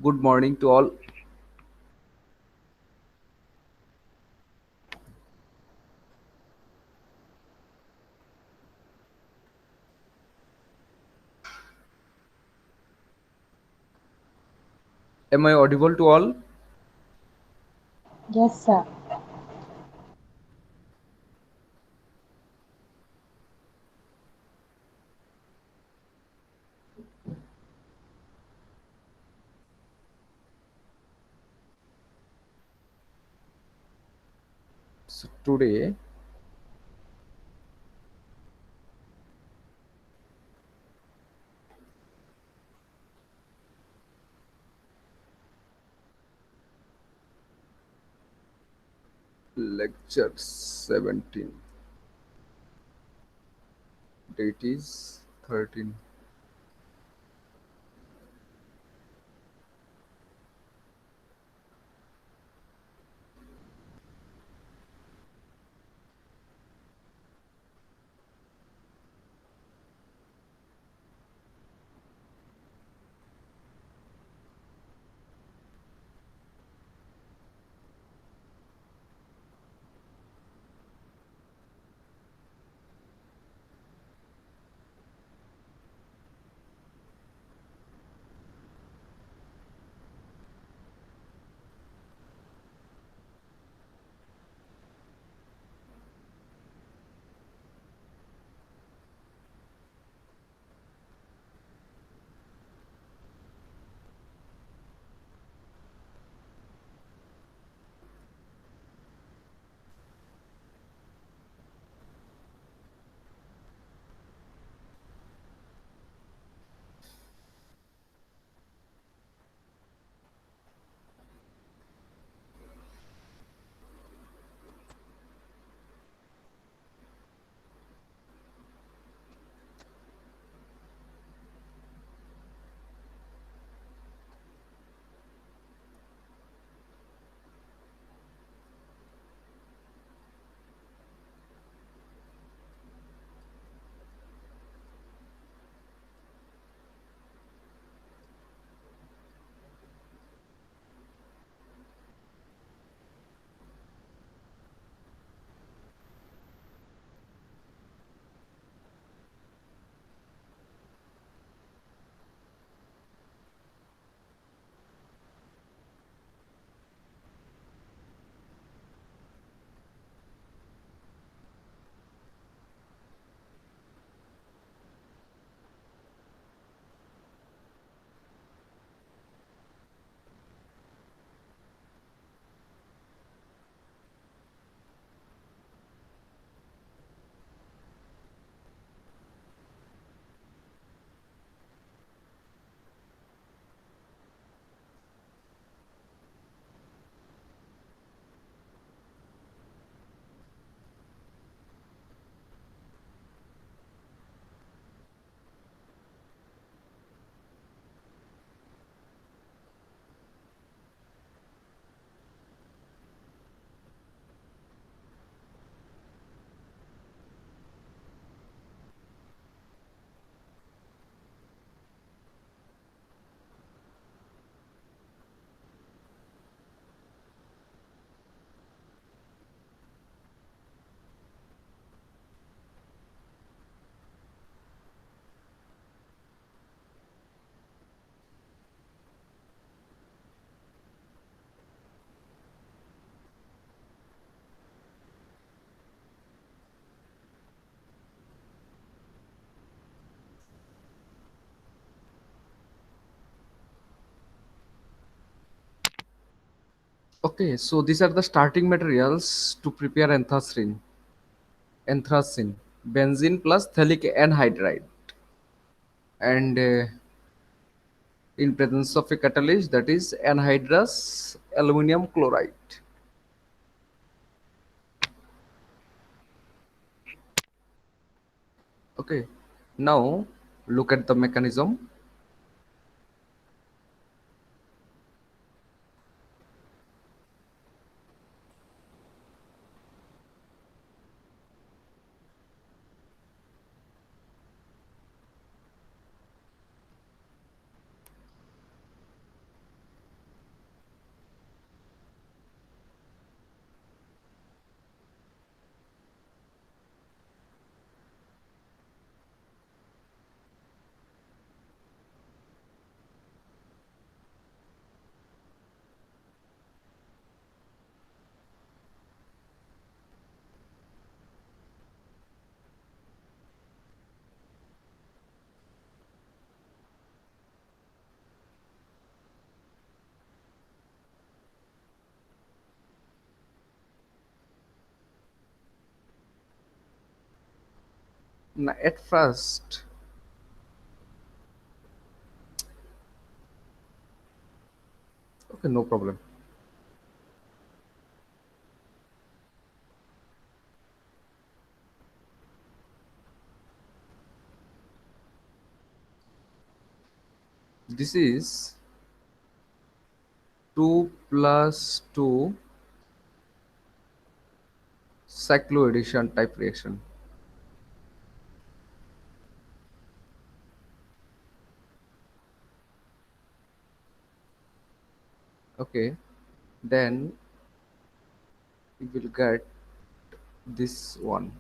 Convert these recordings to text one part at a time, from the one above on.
Good morning to all. Am I audible to all? Yes, sir. So today, lecture 17, date is 13. Okay, so these are the starting materials to prepare anthracene, benzene plus phthalic anhydride, and in presence of a catalyst that is anhydrous aluminum chloride. Okay, now look at the mechanism. At first, okay, no problem. This is 2 plus 2 cycloaddition type reaction. Okay, then you will get this one.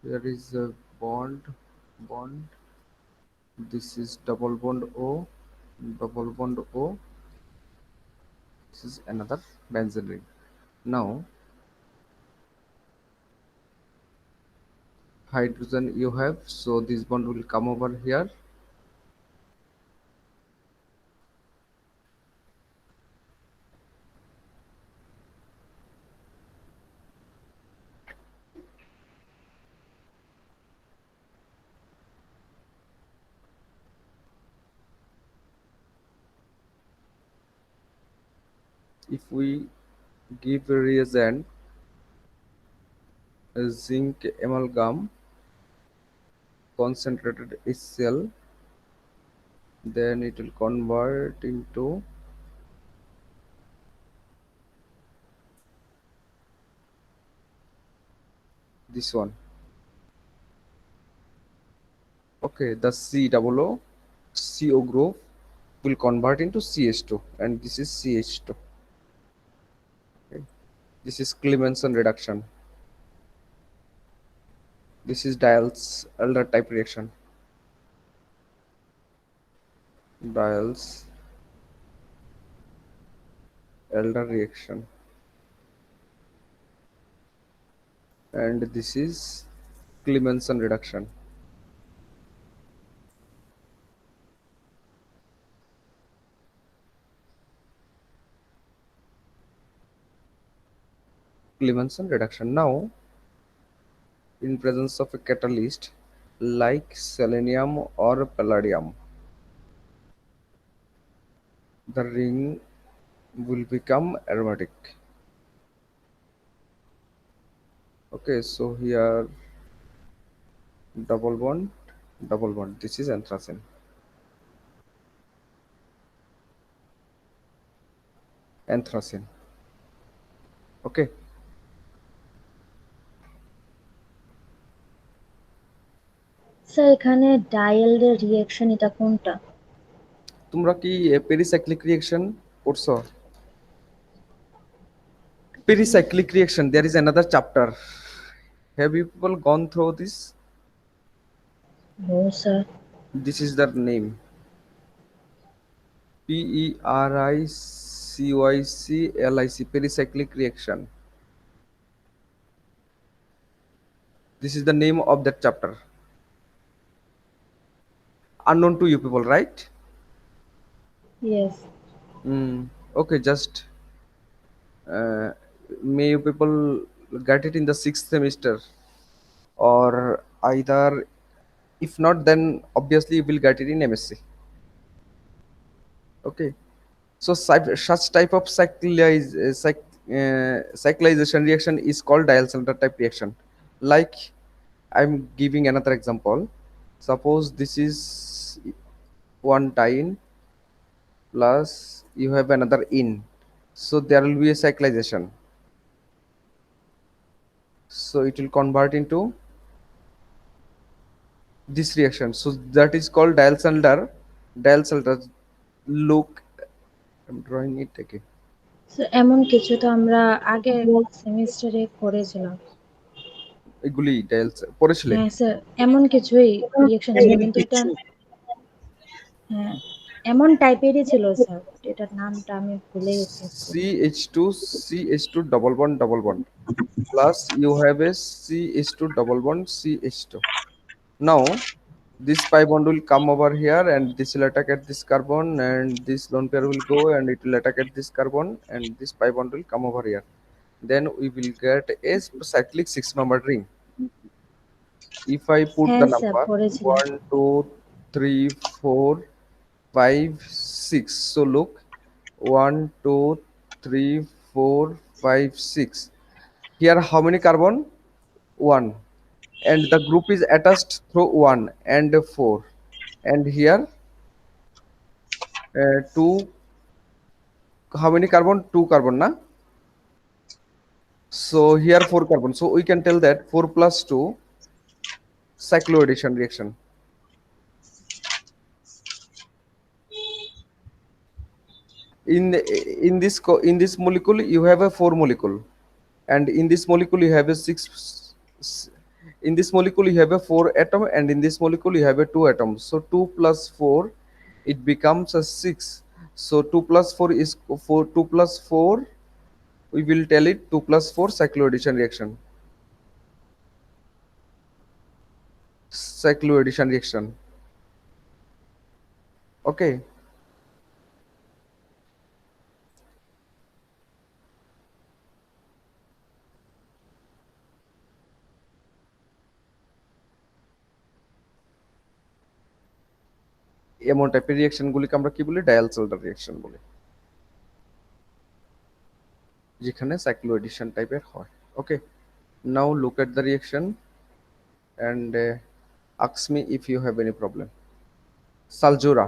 There is a bond. This is double bond O, double bond O. This is another benzene ring. Now hydrogen you have, so this bond will come over here. If we give a reagent a zinc amalgam concentrated HCl, then it will convert into this one. Okay, the C double O CO group will convert into CH2, and this is CH2. Okay. This is Clemenson reduction. This is Diels Alder type reaction. Diels Alder reaction, and this is Clemenson reduction. Clemenson reduction. Now, in presence of a catalyst like selenium or palladium, the ring will become aromatic. Okay, so here double bond, double bond. This is anthracene. Anthracene. Okay, sir এখানে ডায়ালডের reaction এটা কোনটা? তোমরা কি পেরিসাইক্লিক reaction পড়ছো? Pericyclic reaction. There is another chapter. Have you people gone through this? No sir. This is the name. Pericyclic. Pericyclic reaction. This is the name of that chapter. Unknown to you people, right? Yes. Okay, just uh, may you people get it in the sixth semester, or either if not, then obviously you will get it in MSc. Okay. So such type of cyclization reaction is called Diels-Alder type reaction. Like, I'm giving another example. Suppose this is one diene plus you have another in. So there will be a cyclization. So it will convert into this reaction. So that is called Diels-Alder. Diels-Alder. Look, I'm drawing it again. Sir এমন কিছু তো আমরা আগের সেমিস্টারে করেছিলাম। এগুলি ডায়ালস পড়েছিলে? হ্যাঁ sir, এমন কিছুই রিঅ্যাকশন ছিল, কিন্তু এটা হ্যাঁ এমন টাইপেরই ছিল স্যার, এটার নামটা আমি ভুলে গেছি actually. CH2 CH2 double bond plus you have a CH2 double bond CH2. Now this pi bond will come over here and this will attack at this carbon, and this lone pair will go and it will attack at this carbon, and this pi bond will come over here. Then we will get a cyclic six membered ring. If I put the হ্যাঁ sir, number পড়েছিলাম। 1, 2, 3, 4, 5, 6. So look, 1, 2, 3, 4, 5, 6. Here how many carbon? 1. And the group is attached through 1 and 4. And here 2, how many carbon? 2 carbon, na? So here 4 carbon. So we can tell that 4 plus 2 cycloaddition reaction. In this molecule you have a 4 molecule, and in this molecule you have a 6 in this molecule you have a 4 atom, and in this molecule you have a 2 atoms. So 2 plus 4, it becomes a 6. So 2 plus 4 is 4. 2 plus 4, we will tell it 2 plus 4 cycloaddition reaction. Cycloaddition reaction. Okay. এমন টাইপের reaction গুলিকে আমরা কি বলি? ডায়ালসেলডার reaction বলি, যেখানে cycloaddition টাইপের হয়। Okay, now look at the reaction and ask me if you have any problem. Saljura.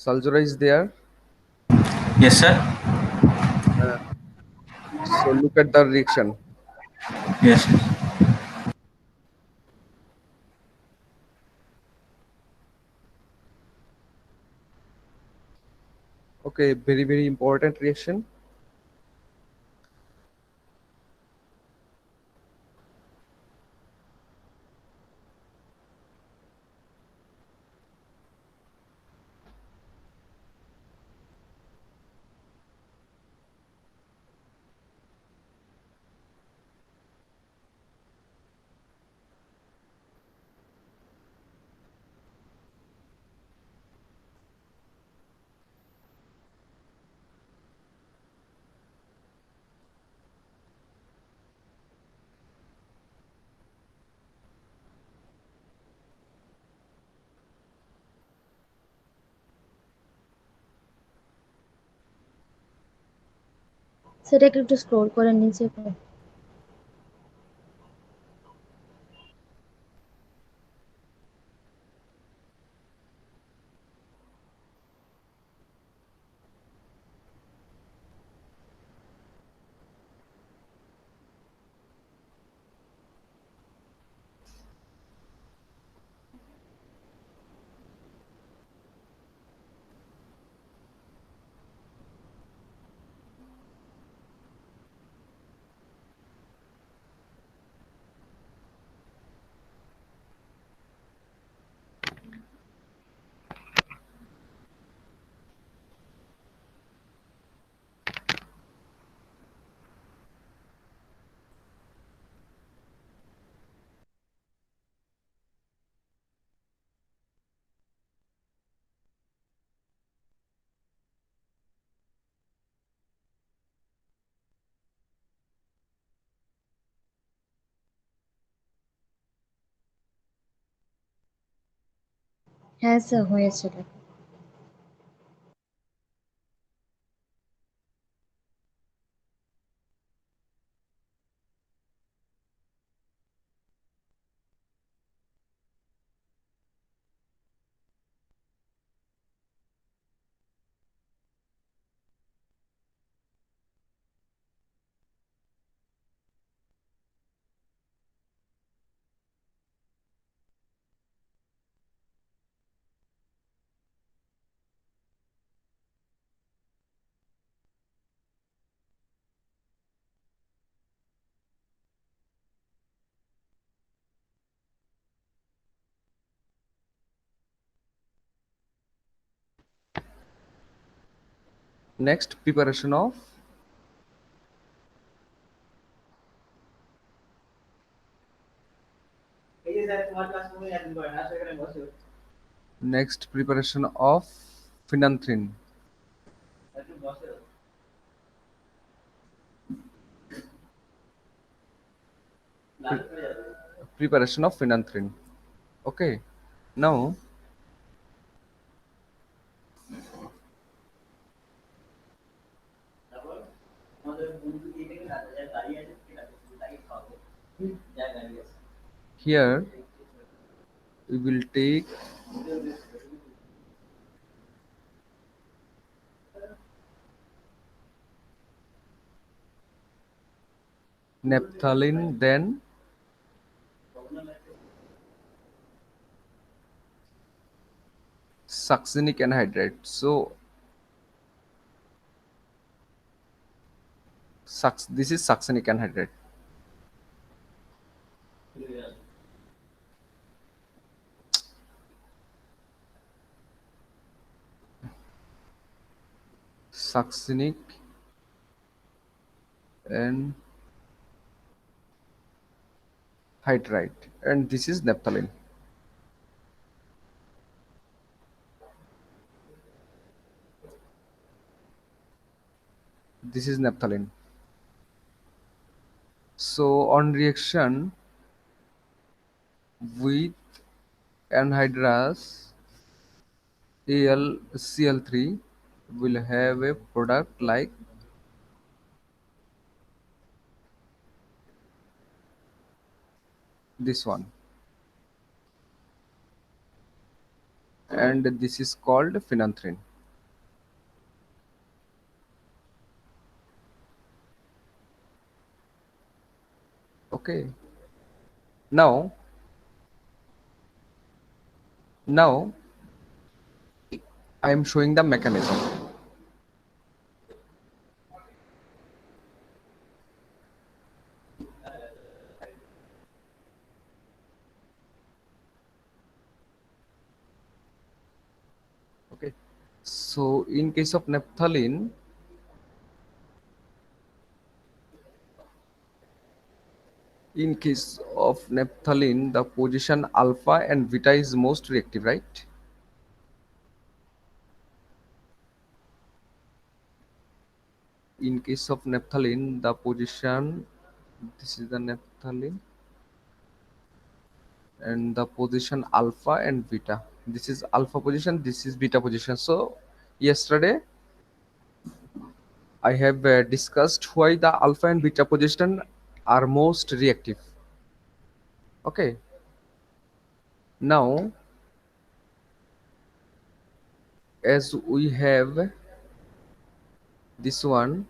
Saljura is there. Yes, sir. Uh, so look at the reaction. Yes, yes. Okay, very very important reaction. সেটাকে একটু scroll করে নিচে করো। হ্যাঁ sir, হয়েছিল। Next, preparation of phenanthrene. Preparation of phenanthrene. Okay. Now, here we will take naphthalene, then succinic anhydride. So, this is succinic anhydride. Succinic and hydride, and this is naphthalene. This is naphthalene. So on reaction with anhydrous AlCl3 will have a product like this one, and this is called phenanthrene. Okay. Now I am showing the mechanism. Okay. So in case of naphthalene, the position alpha and beta is most reactive, right? In case of naphthalene, the position, this is the naphthalene, and the position alpha and beta. This is alpha position, this is beta position. So yesterday I have discussed why the alpha and beta position are most reactive. Okay. Now, as we have this one,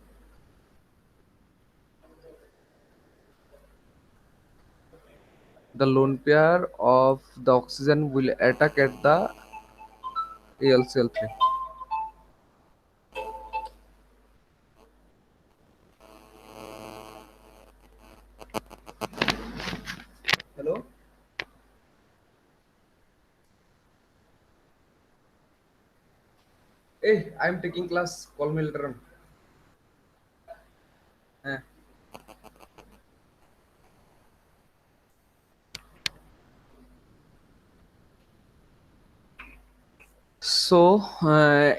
the lone pair of the oxygen will attack at the AlCl3. Hello? Hey, I'm taking class. Call me later on. Eh. So,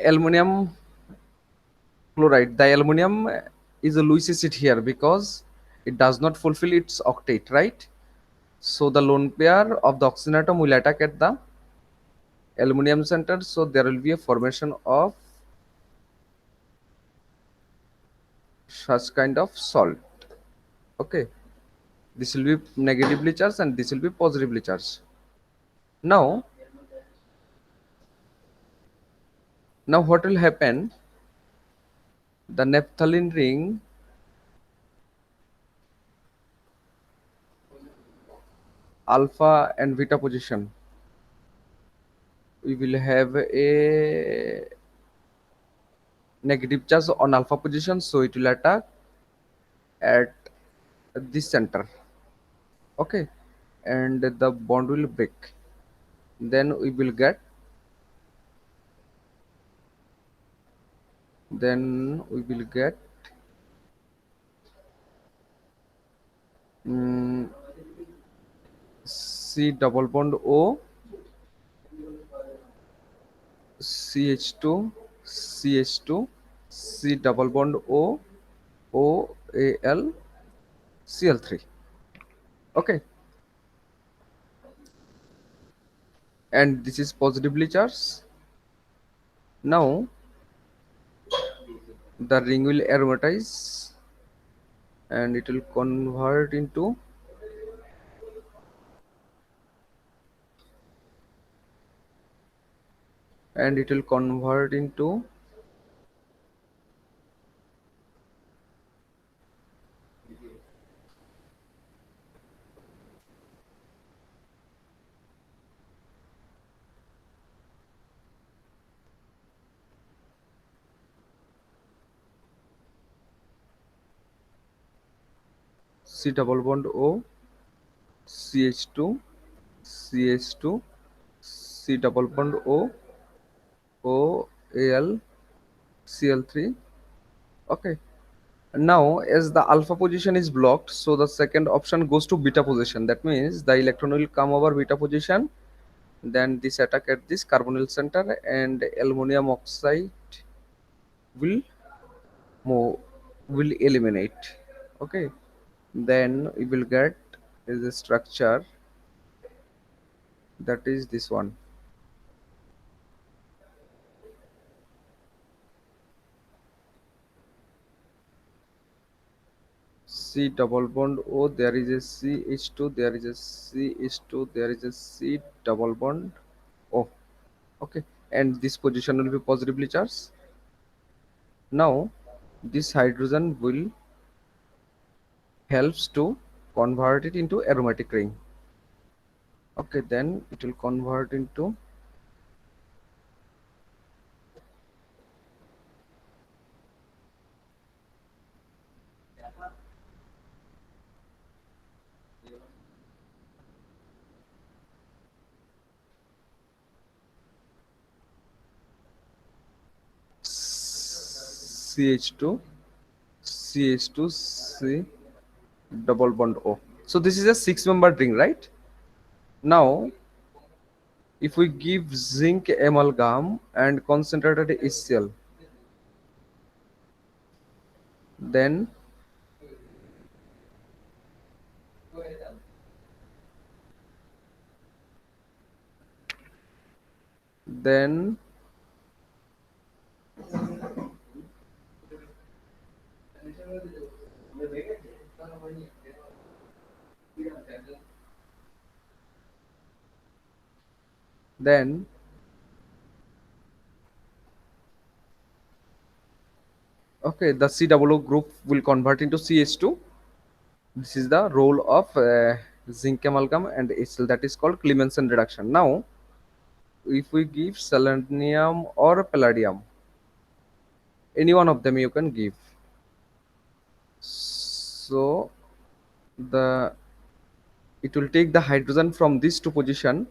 aluminum chloride. The aluminum is a Lewis acid here because it does not fulfill its octet, right? So the lone pair of the oxygen atom will attack at the aluminum center. So there will be a formation of such kind of salt. Okay, this will be negatively charged and this will be positively charged. Now, what will happen? The naphthalene ring alpha and beta position, we will have a negative charge on alpha position, so it will attack at this center. Okay, and the bond will break. Then we will get then we will get mm, C double bond O, CH2, CH2, C double bond O, OAl, Cl3. Okay, and this is positively charged. Now the ring will aromatize and it will convert into C double bond O, CH2, CH2, C double bond O, OAl, Cl3. Okay. Now, as the alpha position is blocked, so the second option goes to beta position. That means the electron will come over beta position, then this attack at this carbonyl center, and aluminum oxide will move, will eliminate. Okay. Then we will get is a structure that is this one. C double bond O, there is a CH2, there is a CH2, there is a C double bond O. Okay, and this position will be positively charged. Now this hydrogen will helps to convert it into aromatic ring. Okay, then it will convert into CH2, CH2, C double bond O. So this is a 6-membered ring, right? Now if we give zinc amalgam and concentrated HCl, then then then okay, the COO group will convert into CH2. This is the role of zinc amalgam and HCl, that is called Clemmensen reduction. Now if we give selenium or palladium, any one of them you can give, so the it will take the hydrogen from these two position,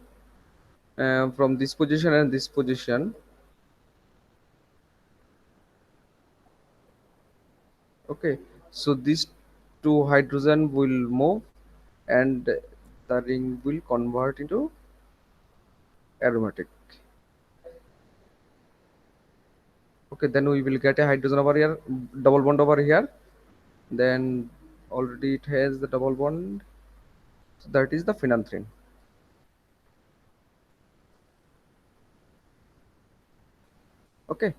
from this position and this position. Okay, so these two hydrogen will move and the ring will convert into aromatic. Okay, then we will get a hydrogen over here, double bond over here, then already it has the double bond, so that is the phenanthrene. Okay,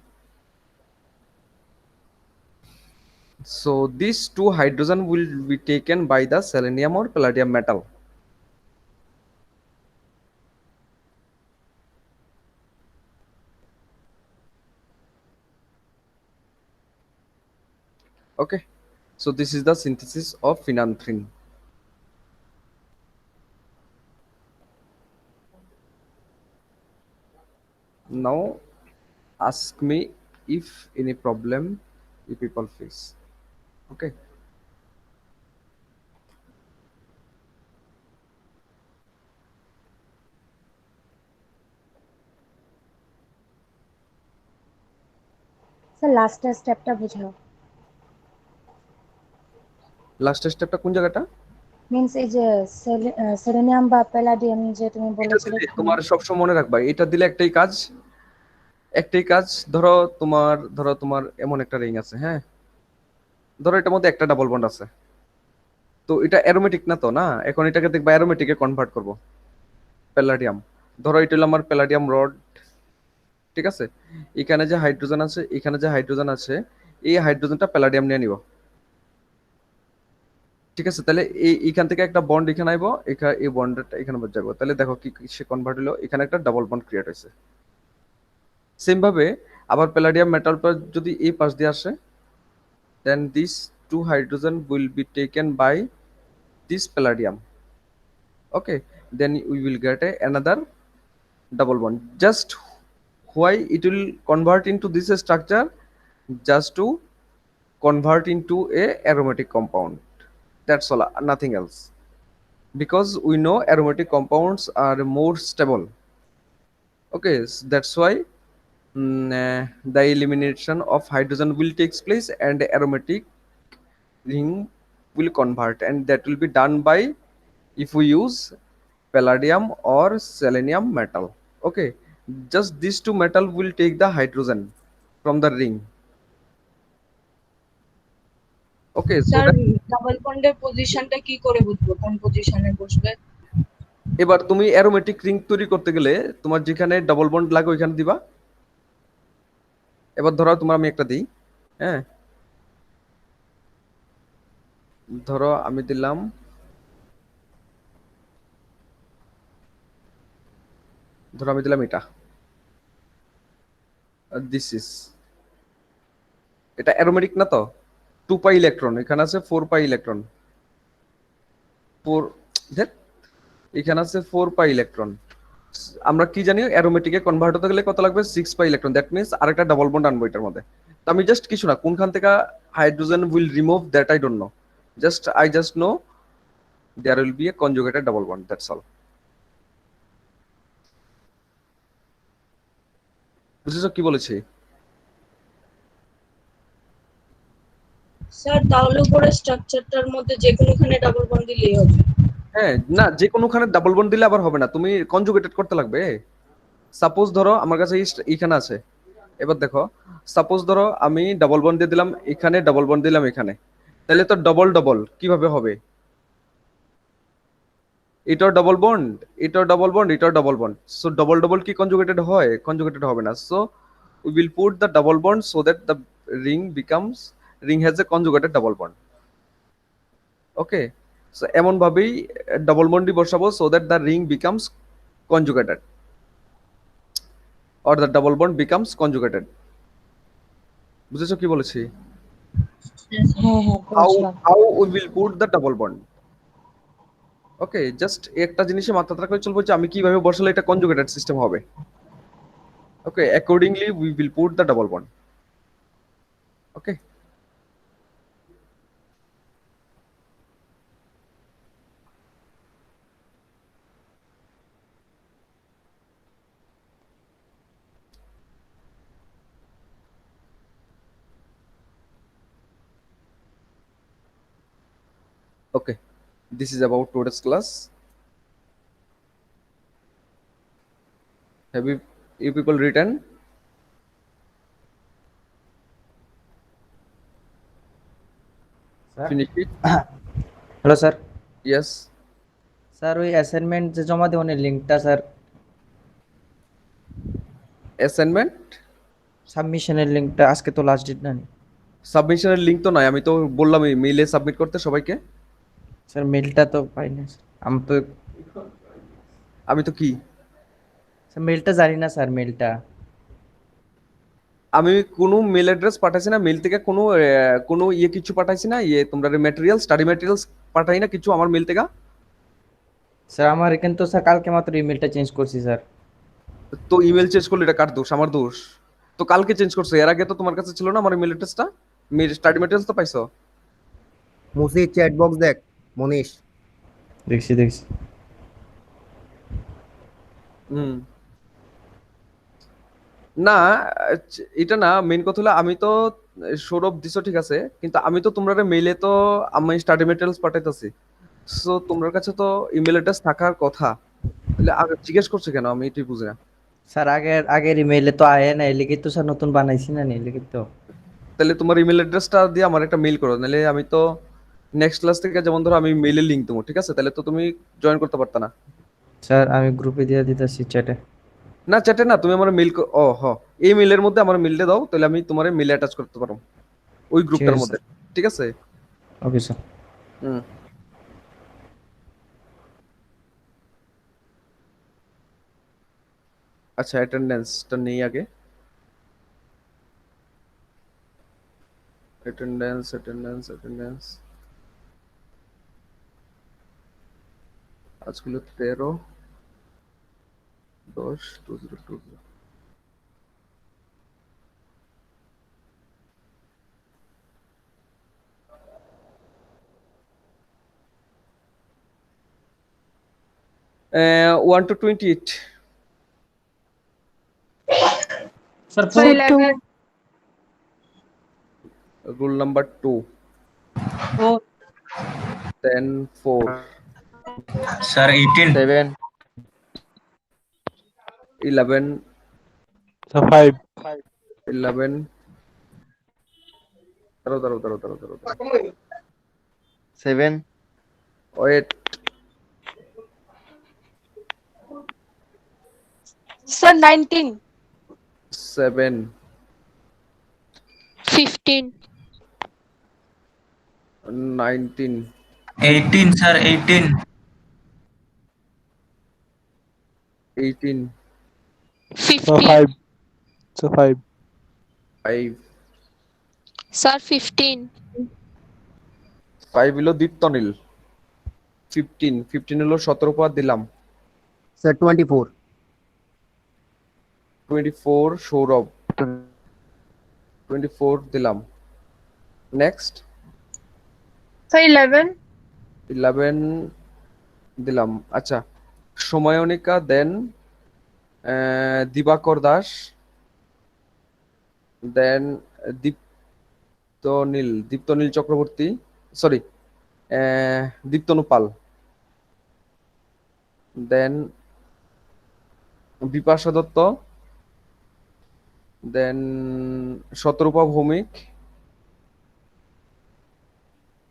so these two hydrogen will be taken by the selenium or palladium metal. Okay, so this is the synthesis of phenanthrene. Now ask me if any problem you people face. Okay, sir লাস্টের স্টেপটা বুঝাও। Last স্টেপটা কোন জায়গাটা? Means এই যে selenium বা palladium যে তুমি এটা বলেছিলে দিলে এখানে। তোমার সবসময় মনে রাখবা, এটা দিলে একটাই কাজ। ধরো তোমার এমন একটা রিং আছে, হ্যাঁ, ধরো এটার মধ্যে একটা ডাবল বন্ড আছে, তো এটা অ্যারোমেটিক না, তো না, এখন এটাকে দেখবা অ্যারোমেটিকে কনভার্ট করব। প্যালাডিয়াম, ধরো এটা হলো আমার প্যালাডিয়াম রড, ঠিক আছে। এখানে যে হাইড্রোজেন আছে, এখানে যে হাইড্রোজেন আছে, এই হাইড্রোজেনটা প্যালাডিয়াম নিয়ে নিব, ঠিক আছে। তাহলে এইখান থেকে একটা বন্ড এখানে আইবো, এখানে এই বন্ডটা এখানে যাবো, তাহলে দেখো কি কি সে কনভার্ট হলো, এখানে একটা ডাবল বন্ড ক্রিয়েট হয়েছে। সেম ভাবে আবার প্যালাডিয়াম মেটাল যদি এই পাশ দিয়ে আসে, then these two hydrogen will be taken by this palladium. Okay, then we will get another double bond. Just why it will convert into this structure? Just to convert into a aromatic compound. That's all, nothing else. Because we know aromatic compounds are more stable. Okay, that's why the elimination of hydrogen will takes place and the aromatic ring will convert, and that will be done by if we use palladium or selenium metal. Okay, just these two metal will take the hydrogen from the ring. Okay, so sir that double বন্ডের পজিশনটা কি করে বুঝবো কোন পজিশনে বসবে? এবার তুমি অ্যারোমেটিক রিং তৈরি করতে গেলে তোমার যেখানে ডাবল বন্ড লাগে ওইখানে দিবা। এবার ধরো তোমার আমি একটা দিই, হ্যাঁ, ধরো আমি দিলাম, এটা, দিস ইজ, এটা অ্যারোমেটিক না, তো 2 পাই ইলেকট্রন, এখানে আছে 4 পাই ইলেকট্রন, 4, এখানে আছে 4 পাই ইলেকট্রন। আমরা কি জানি অ্যারোমেটিকে কনভার্ট হতে গেলে কত লাগবে, 6 পাই ইলেকট্রন। দ্যাট মিন্স আরেকটা ডাবল বন্ড আনবো এটার মধ্যে। তো আমি জাস্ট কিছু না, কোনখান থেকে hydrogen will remove that I don't know, just know there will be a conjugated double bond, that's all. বুঝেছো কি বলেছি? স্যার তাহলে উপরে স্ট্রাকচারটার মধ্যে যে কোনোখানে ডাবল বন্ড দিলেই হবে? হ্যাঁ, না, যে কোনোখানে ডাবল বন্ড দিলে আবার হবে না, তুমি কনজুগেটেড করতে লাগবে। সাপোজ ধরো আমার কাছে এইখানে আছে, এবার দেখো, সাপোজ ধরো আমি ডাবল বন্ড দিয়ে দিলাম এখানে, ডাবল বন্ড দিলাম এখানে, তাহলে তো ডবল ডবল কিভাবে হবে? এটাও ডাবল বন্ড, এটাও ডাবল বন্ড, এটাও double bond, so double double কি কনজুগেটেড হয়? কনজুগেটেড হবে না। So we will put the double bond so that the ring has a conjugated double bond. Okay, so এমন ভাবেই ডাবল বন্ডই বসাবো so that the ring becomes conjugated or the double bond becomes conjugated. বুঝেছো কি বলেছি? হ্যাঁ হ্যাঁ how বুঝলাম। how we will put the double bond. Okay, just একটা জিনিসে মাথা রাখলে চলবে যে আমি কিভাবে বসালে এটা কনজুগেটেড সিস্টেম হবে। Okay, accordingly we will put the double bond. Okay, okay, this is about today's class. Have you people written? Sir Finish it? Hello sir. Yes. Sir ওই অ্যাসাইনমেন্ট যে জমা দেওয়ার লিঙ্কটা স্যার, Assignment সাবমিশনের লিঙ্কটা, আজকে তো last date না। সাবমিশনের link তো নাই, আমি তো বললাম এই মেইলে সাবমিট করতে সবাইকে। স্যার মেলটা তো পাই না স্যার। আমি তো কি, স্যার মেলটা জানি না স্যার, মেলটা আমি কোনো মেল অ্যাড্রেস পাঠাইছি না, মেল থেকে কোনো ইয়ে কিছু পাঠাইছি না, ইয়ে তোমরা ম্যাটেরিয়াল স্টাডি ম্যাটেরিয়ালস পাঠাই না কিছু আমার মেল থেকে। স্যার আমার এখানে তো স্যার কালকে মাত্র ইমেলটা চেঞ্জ করছি স্যার। তো ইমেল চেঞ্জ করলে এটা কার দোষ? আমার দোষ। তো কালকে চেঞ্জ করছো, এর আগে তো তোমার কাছে ছিল না আমার ইমেল অ্যাড্রেসটা, স্টাডি ম্যাটেরিয়ালস তো পাইছো। মুসি চ্যাট বক্স দেখ মনীষ। দেখছি হুম, না, এটা না, মেইন কথা হলো আমি তো সৌরভ দিছো ঠিক আছে, কিন্তু আমি তো তোমরা মেইলে তো আমি স্টাডি মেটেরিয়ালস পাঠাইতেছি। সো তোমার কাছে তো ইমেল অ্যাড্রেস থাকার কথা, তাহলে আগে জিজ্ঞেস করছো কেন? আমি এটাই বুঝি না। স্যার আগের ইমেইলে তো আয় না, এলিগে তো স্যার নতুন বানাইছি না, এলিগে তো। তাহলে তোমার ইমেল অ্যাড্রেসটা দিয়ে আমার একটা মেইল করো, নাহলে আমি তো নেক্সট ক্লাস থেকে যেমন ধরো আমি মেইলের লিংক দেবো, ঠিক আছে? তাহলে তো তুমি জয়েন করতে পারতা না। স্যার আমি গ্রুপে দিয়ে দিতেছি চ্যাটে। না চ্যাটে না, তুমি আমার মেইল, ও হ, এই মেইলের মধ্যে আমার মেইলটা দাও, তাহলে আমি তোমার মেইলে অ্যাটাচ করতে পারবো ওই ঠিক গ্রুপটার আছে মধ্যে, স্যার। ঠিক আছে? Okay sir. হুম। আচ্ছা, অ্যাটেন্ডেন্সটা নেই আগে। অ্যাটেন্ডেন্স আজগুলো 13/10/2020। Uh, 1 to 28. Sir, Sir, 4 Rule number 2. 4 Then 4. Sir, 18. 7 11. Sir, 5. 11. দাঁড়াও। 7 Wait. Sir, 19, 7. 15, 19. 18, sir, 18. 18. Sir, 15, 5. Sir, 5. 5. sir, 15, 5 হলো দীপ্তনীল। 15 হলো 17 পর দিলাম। Sir, 24 24 সৌরভ। 24 দিলাম। নেক্সট sir, 11, 11 দিলাম। আচ্ছা, সময়নিকা, দেন দিবাকর দাস, দেন দীপ্তনীল Chakraborty, sorry Diptanu Pal, then Bipasha Dutta, then Shatarupa Bhowmik,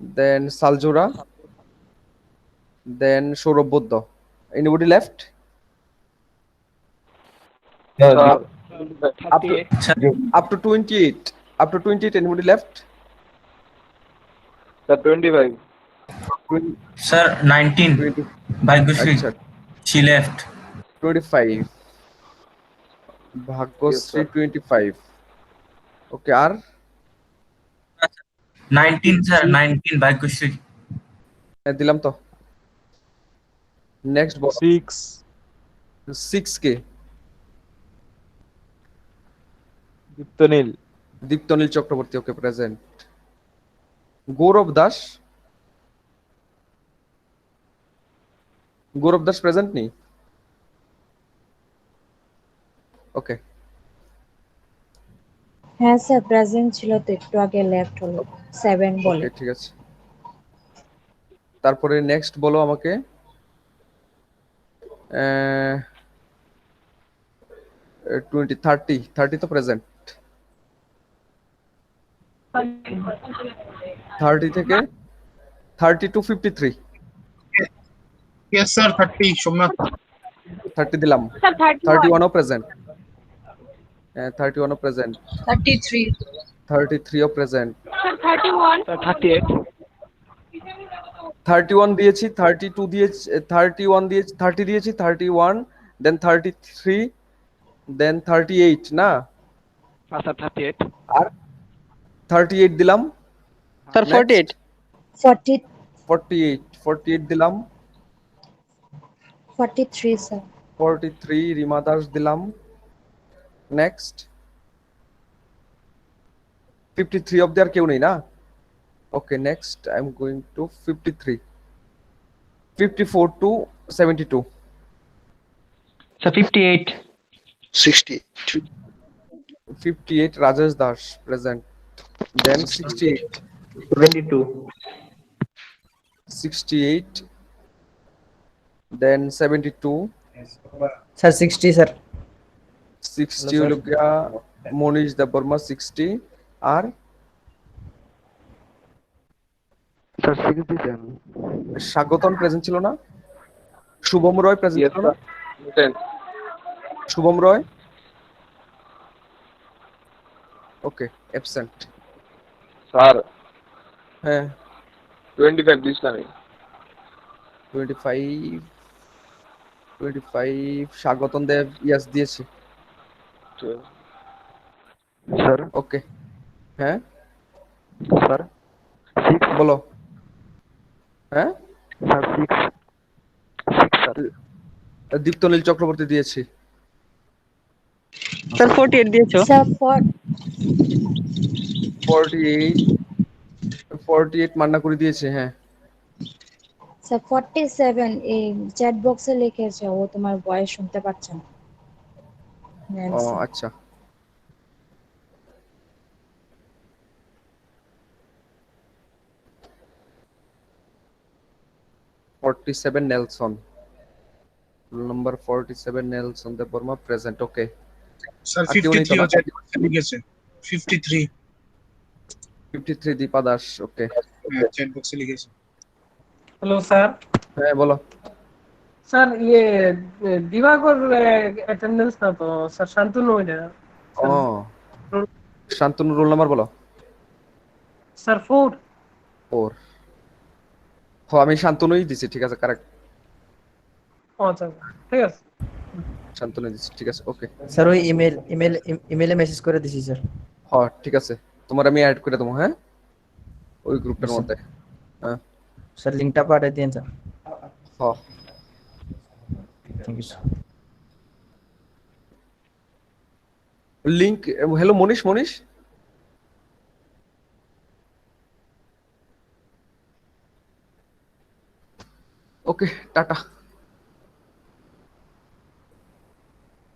then সালজোরা, then Sourav Baidya. Anybody left? Up to, Sir, up to 28. Up to 28, anybody left? Sir, 25. sir, 19. 20, Bhagyashree. আচ্ছা, She left. 25. Bhagyashree 25. Okay, আর 19, sir, 19. Bhagyashree. দিলাম তো। নেক্সট 6. 6 কে? Diptonil. Diptonil Chakraborty, okay, present. Gaurav Das present নেই? Okay, হ্যাঁ sir present ছিল তো, একটু আগে লেফট হলো 7 বলে। ওকে, ঠিক আছে। তারপরে নেক্সট বলো আমাকে। 20, 30 তো প্রেজেন্ট। 30 থেকে 30 to 53। Yes, sir. 30. Somnath. 30 দিলাম। sir, 31 ও প্রেজেন্ট। 31 ও প্রেজেন্ট। 33, 33 ও প্রেজেন্ট। sir, 31, Sir, 38. 31 দিয়েছি, 32 দিয়েছি, 31 দিয়েছি, 30 দিয়েছি, 31, দেন 33, দেন 38 না? Sir, 38. আর 38 দিলাম। Sir, 48. 40 48 দিলাম। 43 স্যার। 43 রিমা দাস দিলাম। নেক্সট 53 অব্দি আর কেউ নেই না? Okay, next I am going to 53, 54 to 72। Sir, 58. 60. 58 Rajesh Das present. Then 68 22 68 then 72 sir 60 sir 60 হলো গিয়া মনীষ দেববর্মা 60 আর স্যার 6 দিছেন স্বাগতন প্রেজেন্ট ছিল না? শুভম রয় প্রেজেন্ট ইয়েস ছিল না? স্যার শুভম রয় ওকে অ্যাবসেন্ট। স্যার হ্যাঁ 25 দিস না আমি 25 স্বাগতন দেব ইয়াস দিয়েছি। স্যার ওকে হ্যাঁ স্যার 6 বলো। হ্যাঁ স্যার 6 স্যার দীপ্তনীল চক্রবর্তী দিয়েছি। স্যার 48 দিয়েছো। স্যার 48 মান্না করে দিয়েছে। হ্যাঁ 47 এই চ্যাট বক্সে লিখেছে, ও তোমার ভয়েস শুনতে পাচ্ছে না। ও ন্যান্সি। আচ্ছা Forty-seven Nelson. Roll number 47 Nelson Deborma present. Okay. Sir আর কেউ নেই তো 53 না? ও চ্যাট বক্সে লিখেছে 53 53 দীপা দাস। ওকে হ্যাঁ চ্যাট বক্সে লিখেছে। Hello sir. হ্যাঁ বলো। सर ये दिवाकर अटेंडेंस था तो सर शांतनु हो जाएगा। ও শান্তনু রোল নাম্বার বলো। सर 4। 4 আমি শান্তনুই দিছি। ঠিক আছে কারেক্ট अच्छा ठीक है। শান্তনু দিছি। ঠিক আছে ওকে স্যার ওই ইমেলে মেসেজ করে দিছি স্যার। হ্যাঁ ঠিক আছে তোমার আমি অ্যাড করে দেবো। হ্যাঁ ওই গ্রুপটার মধ্যে। হ্যাঁ স্যার লিংকটা পাঠিয়ে দিন স্যার। হ্যাঁ thank you sir. Link. Hello Manish okay tata.